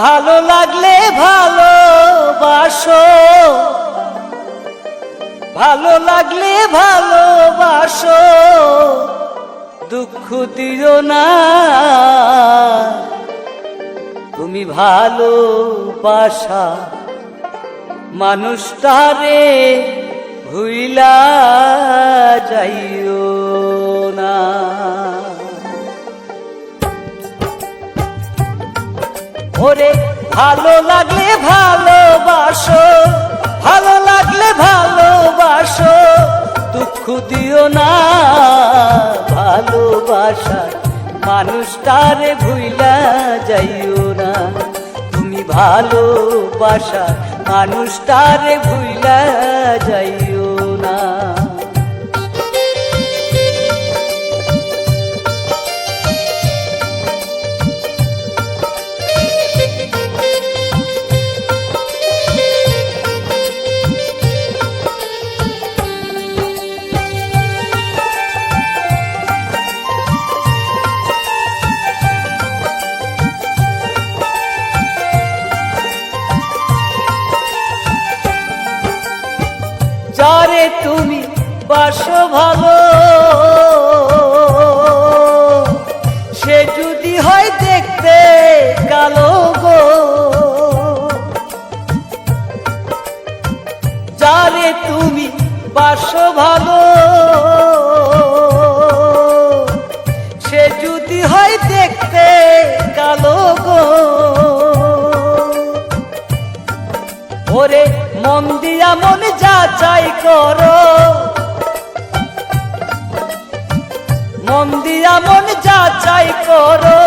ভালো লাগলে ভালোবাসো, ভালো লাগলে ভালোবাসো, দুঃখ দিও না। তুমি ভালোবাসা মানুষটারে ভুইলা যাইও না। ওরে ভালো লাগলে ভালোবাসো, ভালো লাগলে ভালোবাসো, দুঃখ দিও না। ভালোবাসা মানুষটারে ভুইলা যাইও না। তুমি ভালোবাসা মানুষটারে ভুইলা যাইও না। যারে তুমি বাসো ভালো, সে যদি হয় দেখতে কালো গো। যারে তুমি বাসো ভালো, সে যদি হয় দেখতে কালো গো। ওরে মন দিয়া মন যাচাই করো, মন দিয়া মন যাচাই করো,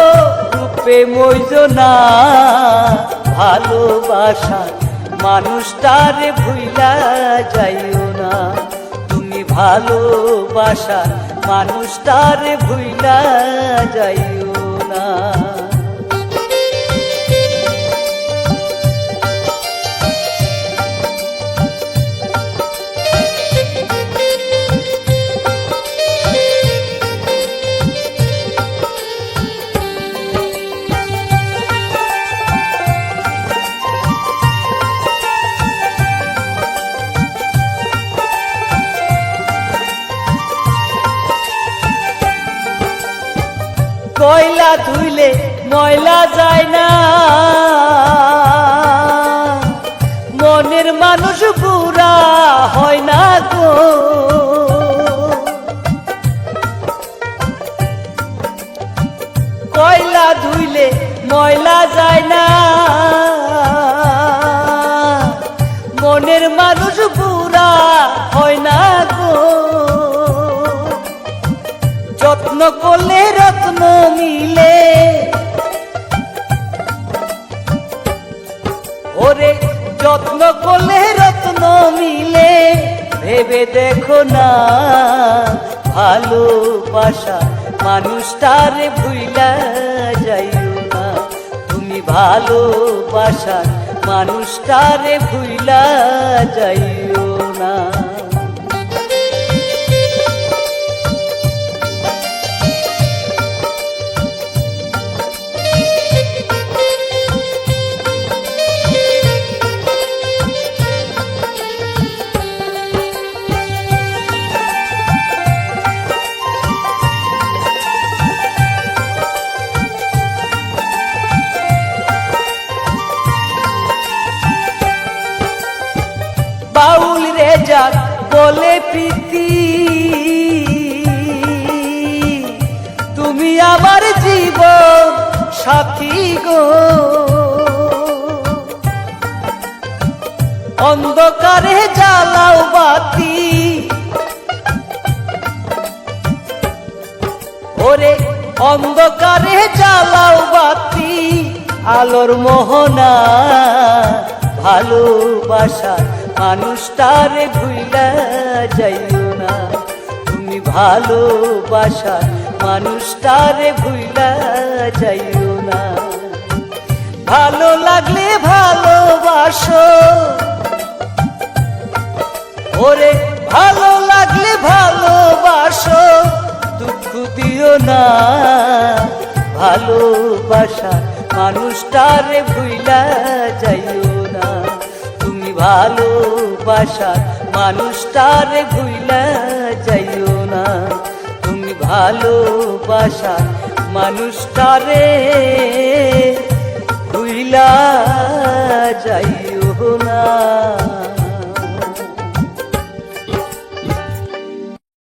রূপে মইজো না। ভালোবাসা মানুষটারে ভুইলা যাইও না। তুমি ভালোবাসা মানুষটারে ভুইলা যাইও না। কয়লা ধুইলে ময়লা যায় না, মনের মানুষ বুড়া হয় না গো। কয়লা ধুইলে ময়লা যায় না, মনের মানুষ বুড়া হয় না গো। যত্ন করলে রত্ন মিলে, ওরে যত্ন করলে রত্ন মিলে। ভেবে দেখো না ভালোবাসা মানুষটারে ভুইলা যাইও না। তুমি ভালোবাসা মানুষটারে ভুইলা যাইও না। বাউল রেজাক বলে প্রীতি, তুমি আমার জীবন সাথী গো। অন্ধকারে জ্বালাও বাতি, ওরে অন্ধকারে জ্বালাও বাতি, আলোর মোহনা। ভালোবাসা মানুষটারে ভুইলা যাইও না। তুমি ভালোবাসা মানুষটারে ভুইলা যাইও না। ভালো লাগলে ভালোবাসো, ওরে ভালো লাগলে ভালোবাসো, দুঃখ দিও না। ভালোবাসা মানুষটারে ভুইলা যাইও না। তুমি ভালোবাসার মানুষটারে ভুইলা যাইও না। তুমি ভালোবাসার মানুষটারে ভুইলা যাইও না।